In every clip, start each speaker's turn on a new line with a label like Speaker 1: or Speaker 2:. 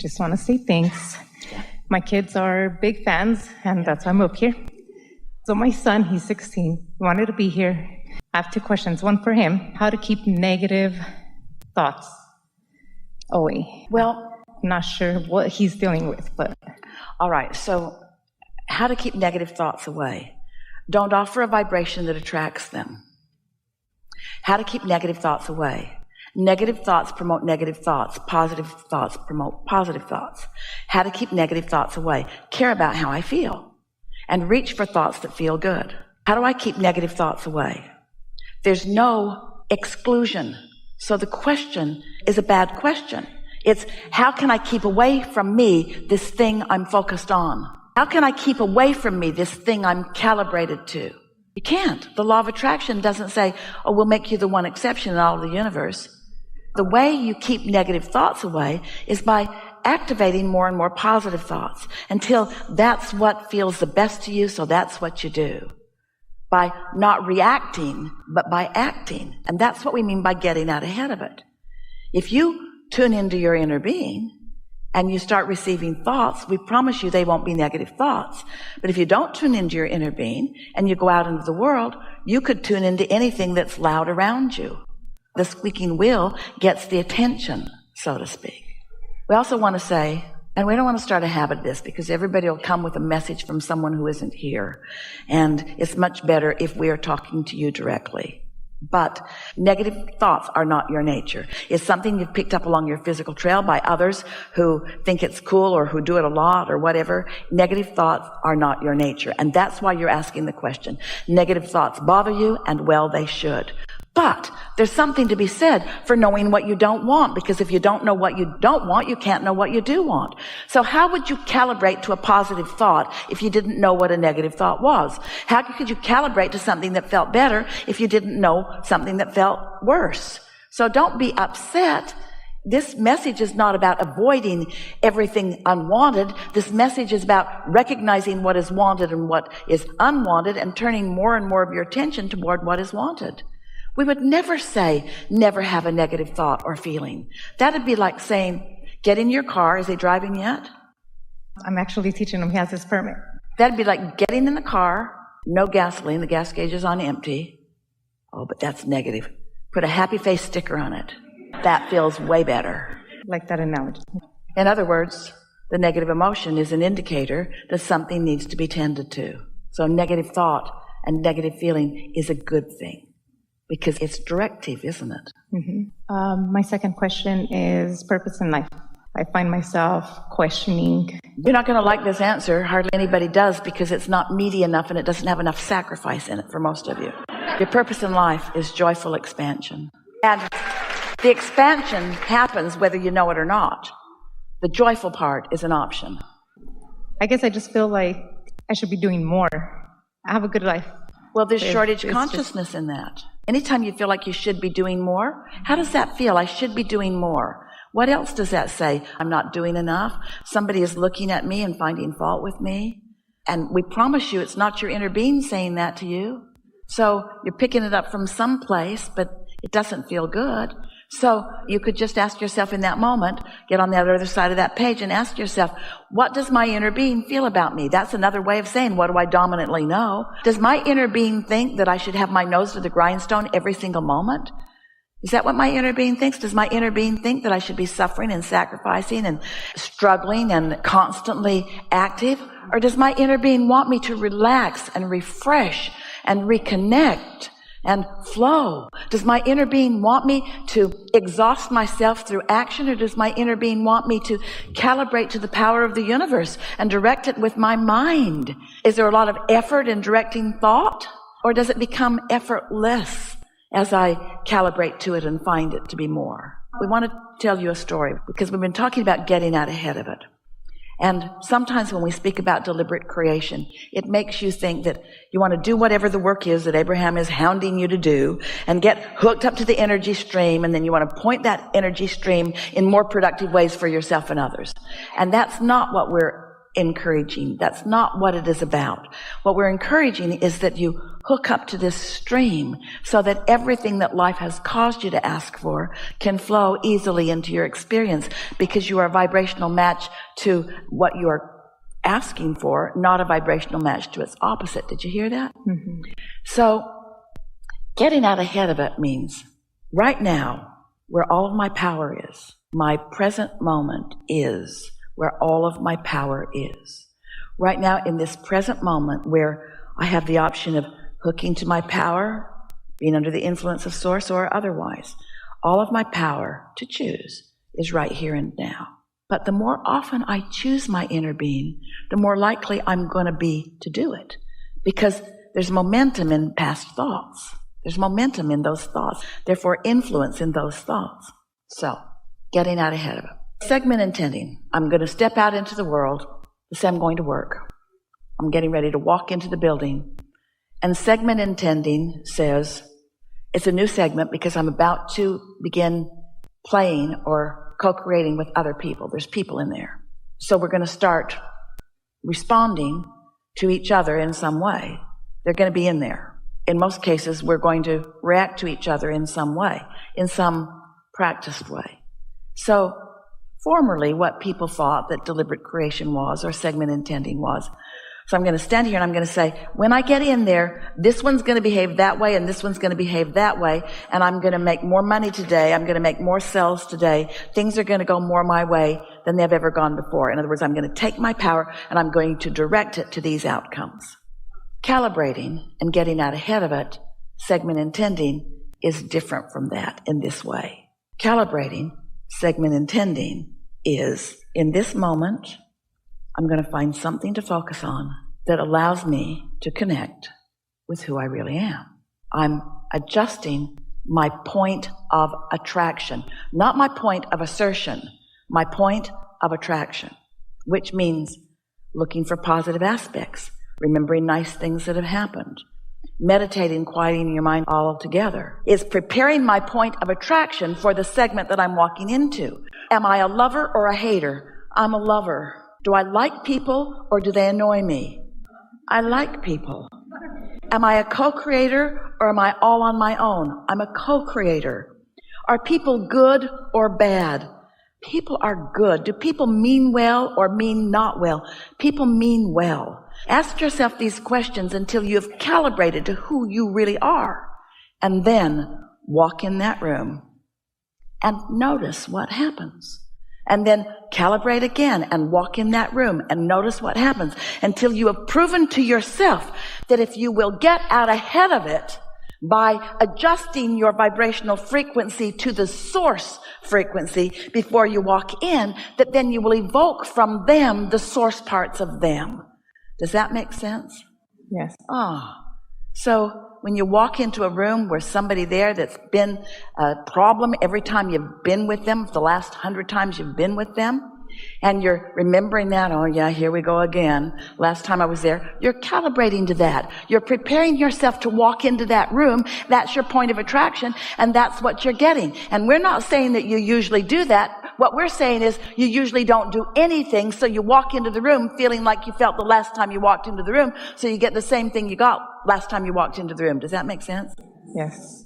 Speaker 1: just want to say thanks. My kids are big fans, and that's why I'm up here. So my son, he's 16, he wanted to be here. I have two questions. One for him, how to keep negative thoughts away.
Speaker 2: Well,
Speaker 1: I'm not sure what he's dealing with, but...
Speaker 2: All right, so how to keep negative thoughts away. Don't offer a vibration that attracts them. How to keep negative thoughts away. Negative thoughts promote negative thoughts. Positive thoughts promote positive thoughts. How to keep negative thoughts away. Care about how I feel and reach for thoughts that feel good. How do I keep negative thoughts away? There's no exclusion. So the question is a bad question. It's, how can I keep away from me this thing I'm focused on? How can I keep away from me this thing I'm calibrated to? You can't. The law of attraction doesn't say, oh, we'll make you the one exception in all of the universe. The way you keep negative thoughts away is by activating more and more positive thoughts until that's what feels the best to you, so that's what you do. By not reacting, but by acting. And that's what we mean by getting out ahead of it. If you tune into your inner being and you start receiving thoughts, we promise you they won't be negative thoughts. But if you don't tune into your inner being and you go out into the world, you could tune into anything that's loud around you. The squeaking wheel gets the attention, so to speak. We also want to say, and we don't want to start a habit of this because everybody will come with a message from someone who isn't here. And it's much better if we are talking to you directly. But negative thoughts are not your nature. It's something you've picked up along your physical trail by others who think it's cool or who do it a lot or whatever. Negative thoughts are not your nature. And that's why you're asking the question. Negative thoughts bother you, and well, they should. But there's something to be said for knowing what you don't want, because if you don't know what you don't want, you can't know what you do want. So how would you calibrate to a positive thought if you didn't know what a negative thought was? How could you calibrate to something that felt better if you didn't know something that felt worse? So don't be upset. This message is not about avoiding everything unwanted. This message is about recognizing what is wanted and what is unwanted and turning more and more of your attention toward what is wanted. We would never say, never have a negative thought or feeling. That'd be like saying, get in your car. Is he driving yet?
Speaker 1: I'm actually teaching him. He has his permit.
Speaker 2: That'd be like getting in the car, no gasoline, the gas gauge is on empty. Oh, but that's negative. Put a happy face sticker on it. That feels way better.
Speaker 1: Like that analogy.
Speaker 2: In other words, the negative emotion is an indicator that something needs to be tended to. So negative thought and negative feeling is a good thing. Because it's directive, isn't it?
Speaker 1: Mm-hmm. My second question is purpose in life. I find myself questioning.
Speaker 2: You're not going to like this answer. Hardly anybody does, because it's not meaty enough and it doesn't have enough sacrifice in it for most of you. Your purpose in life is joyful expansion. And the expansion happens whether you know it or not. The joyful part is an option.
Speaker 1: I guess I just feel like I should be doing more. I have a good life.
Speaker 2: Well, there's shortage consciousness in that. Anytime you feel like you should be doing more, how does that feel? I should be doing more. What else does that say? I'm not doing enough. Somebody is looking at me and finding fault with me. And we promise you it's not your inner being saying that to you. So you're picking it up from someplace, but it doesn't feel good. So you could just ask yourself in that moment, get on the other side of that page and ask yourself, what does my inner being feel about me? That's another way of saying, what do I dominantly know? Does my inner being think that I should have my nose to the grindstone every single moment? Is that what my inner being thinks? Does my inner being think that I should be suffering and sacrificing and struggling and constantly active? Or does my inner being want me to relax and refresh and reconnect and flow? Does my inner being want me to exhaust myself through action, or does my inner being want me to calibrate to the power of the universe and direct it with my mind? Is there a lot of effort in directing thought, or does it become effortless as I calibrate to it and find it to be more? We want to tell you a story because we've been talking about getting out ahead of it. And sometimes when we speak about deliberate creation, it makes you think that you want to do whatever the work is that Abraham is hounding you to do and get hooked up to the energy stream, and then you want to point that energy stream in more productive ways for yourself and others. And that's not what we're encouraging. That's not what it is about. What we're encouraging is that you hook up to this stream so that everything that life has caused you to ask for can flow easily into your experience, because you are a vibrational match to what you are asking for, not a vibrational match to its opposite. Did you hear that?
Speaker 1: Mm-hmm.
Speaker 2: So getting out ahead of it means right now, where all of my power is, my present moment is where all of my power is. Right now, in this present moment where I have the option of hooking to my power, being under the influence of Source or otherwise, all of my power to choose is right here and now. But the more often I choose my inner being, the more likely I'm going to be to do it. Because there's momentum in past thoughts. There's momentum in those thoughts. Therefore, influence in those thoughts. So, getting out ahead of it. Segment intending. I'm going to step out into the world. Say I'm going to work. I'm getting ready to walk into the building. And segment intending says, it's a new segment because I'm about to begin playing or co-creating with other people. There's people in there. So we're going to start responding to each other in some way. They're going to be in there. In most cases, we're going to react to each other in some way, in some practiced way. So formerly, what people thought that deliberate creation was, or segment intending was. So I'm going to stand here and I'm going to say, when I get in there, this one's going to behave that way and this one's going to behave that way, and I'm going to make more money today, I'm going to make more sales today, things are going to go more my way than they've ever gone before. In other words, I'm going to take my power and I'm going to direct it to these outcomes. Calibrating and getting out ahead of it, segment intending, is different from that in this way. Calibrating, segment intending, is, in this moment, I'm going to find something to focus on that allows me to connect with who I really am. I'm adjusting my point of attraction, not my point of assertion, my point of attraction, which means looking for positive aspects, remembering nice things that have happened, meditating, quieting your mind all together. Is preparing my point of attraction for the segment that I'm walking into. Am I a lover or a hater? I'm a lover. Do I like people or do they annoy me? I like people. Am I a co-creator or am I all on my own? I'm a co-creator. Are people good or bad? People are good. Do people mean well or mean not well? People mean well. Ask yourself these questions until you have calibrated to who you really are. And then walk in that room and notice what happens. And then calibrate again and walk in that room and notice what happens until you have proven to yourself that if you will get out ahead of it by adjusting your vibrational frequency to the source frequency before you walk in, that then you will evoke from them the source parts of them. Does that make sense?
Speaker 1: Yes.
Speaker 2: So when you walk into a room where somebody there that's been a problem every time you've been with them, the last 100 times you've been with them, and you're remembering that, oh yeah, here we go again. Last time I was there, you're calibrating to that. You're preparing yourself to walk into that room. That's your point of attraction, and that's what you're getting. And we're not saying that you usually do that. What we're saying is you usually don't do anything, so you walk into the room feeling like you felt the last time you walked into the room, so you get the same thing you got last time you walked into the room. Does that make sense?
Speaker 1: Yes.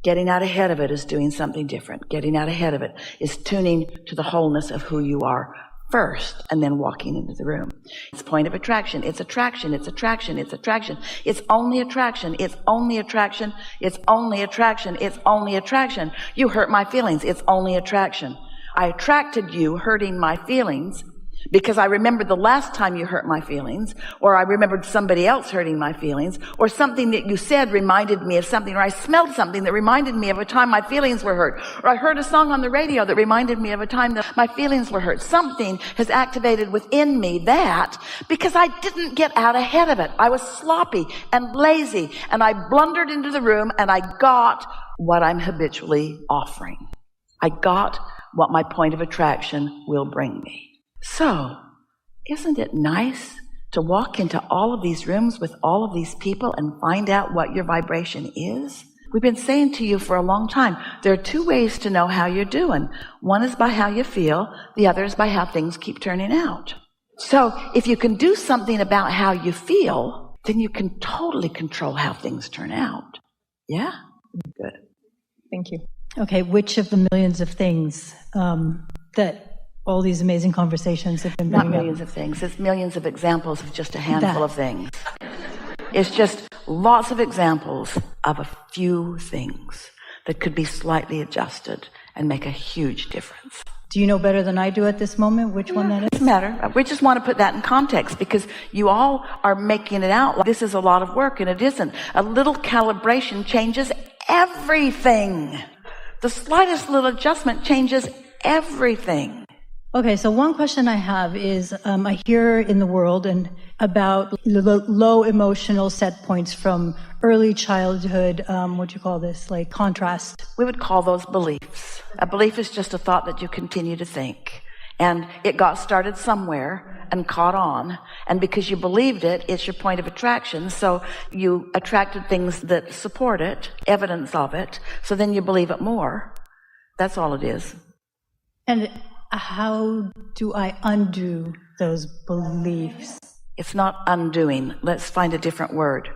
Speaker 2: Getting out ahead of it is doing something different. Getting out ahead of it is tuning to the wholeness of who you are first and then walking into the room. It's point of attraction. It's attraction. It's attraction. It's attraction. It's only attraction. It's only attraction. It's only attraction. It's only attraction. You hurt my feelings. It's only attraction. I attracted you hurting my feelings because I remembered the last time you hurt my feelings, or I remembered somebody else hurting my feelings, or something that you said reminded me of something, or I smelled something that reminded me of a time my feelings were hurt, or I heard a song on the radio that reminded me of a time that my feelings were hurt. Something has activated within me that because I didn't get out ahead of it. I was sloppy and lazy, and I blundered into the room and I got what I'm habitually offering. I got what my point of attraction will bring me. So, isn't it nice to walk into all of these rooms with all of these people and find out what your vibration is? We've been saying to you for a long time, there are two ways to know how you're doing. One is by how you feel, the other is by how things keep turning out. So, if you can do something about how you feel, then you can totally control how things turn out. Yeah? Good.
Speaker 1: Thank you.
Speaker 3: Okay, which of the millions of things that all these amazing conversations have been bringing
Speaker 2: Not millions
Speaker 3: up?
Speaker 2: of things. It's millions of examples of just a handful of things. It's just lots of examples of a few things that could be slightly adjusted and make a huge difference.
Speaker 3: Do you know better than I do at this moment which one that is?
Speaker 2: It doesn't matter. We just want to put that in context because you all are making it out like this is a lot of work, and it isn't. A little calibration changes everything. The slightest little adjustment changes everything.
Speaker 3: Okay, so one question I have is, I hear in the world and about low emotional set points from early childhood, what do you call this, like contrast?
Speaker 2: We would call those beliefs. A belief is just a thought that you continue to think. And it got started somewhere and caught on. And because you believed it, it's your point of attraction. So you attracted things that support it, evidence of it. So then you believe it more. That's all it is.
Speaker 3: And how do I undo those beliefs?
Speaker 2: It's not undoing. Let's find a different word.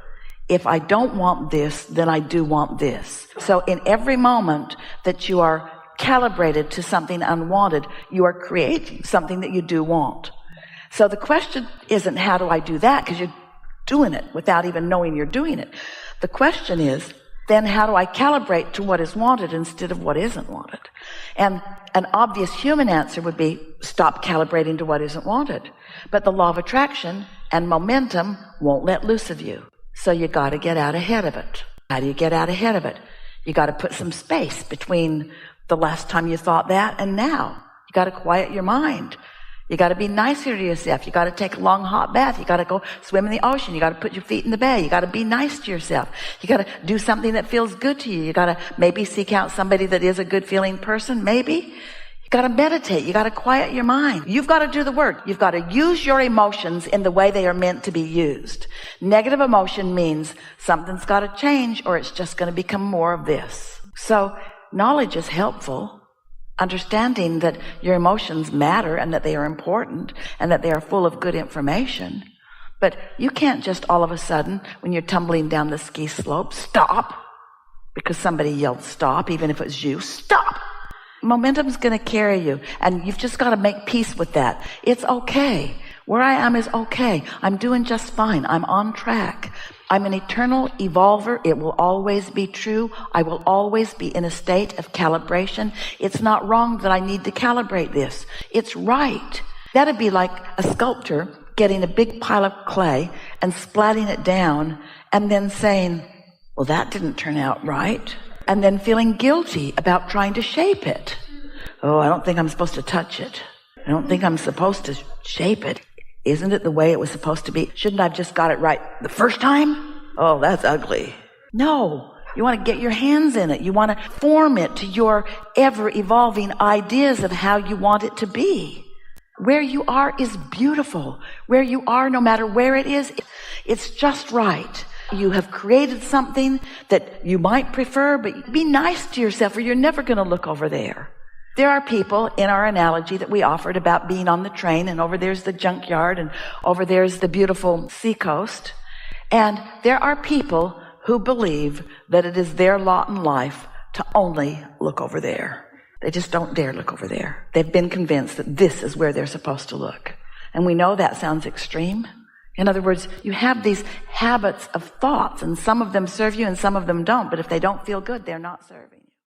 Speaker 2: If I don't want this, then I do want this. So in every moment that you are calibrated to something unwanted, you are creating something that you do want. So the question isn't how do I do that, because you're doing it without even knowing you're doing it. The question is, then how do I calibrate to what is wanted instead of what isn't wanted? And an obvious human answer would be stop calibrating to what isn't wanted. But the law of attraction and momentum won't let loose of you. So you got to get out ahead of it. How do you get out ahead of it? You got to put some space between the last time you thought that and now. You got to quiet your mind. You got to be nicer to yourself. You got to take a long hot bath. You got to go swim in the ocean. You got to put your feet in the bay. You got to be nice to yourself. You got to do something that feels good to you. You got to maybe seek out somebody that is a good feeling person. Maybe you got to meditate. You got to quiet your mind. You've got to do the work. You've got to use your emotions in the way they are meant to be used. Negative emotion means something's got to change or it's just going to become more of this. So knowledge is helpful. Understanding that your emotions matter and that they are important and that they are full of good information. But you can't just all of a sudden, when you're tumbling down the ski slope, stop because somebody yelled stop, even if it's you. Stop! Momentum's going to carry you, and you've just got to make peace with that. It's okay. Where I am is okay. I'm doing just fine. I'm on track. I'm an eternal evolver. It will always be true. I will always be in a state of calibration. It's not wrong that I need to calibrate this. It's right. That'd be like a sculptor getting a big pile of clay and splatting it down and then saying, well, that didn't turn out right. And then feeling guilty about trying to shape it. Oh, I don't think I'm supposed to touch it. I don't think I'm supposed to shape it. Isn't it the way it was supposed to be? Shouldn't I have just got it right the first time? Oh, that's ugly. No, you want to get your hands in it. You want to form it to your ever-evolving ideas of how you want it to be. Where you are is beautiful. Where you are, no matter where it is, it's just right. You have created something that you might prefer, but be nice to yourself or you're never going to look over there. There are people in our analogy that we offered about being on the train, and over there's the junkyard, and over there's the beautiful seacoast. And there are people who believe that it is their lot in life to only look over there. They just don't dare look over there. They've been convinced that this is where they're supposed to look. And we know that sounds extreme. In other words, you have these habits of thoughts, and some of them serve you and some of them don't. But if they don't feel good, they're not serving.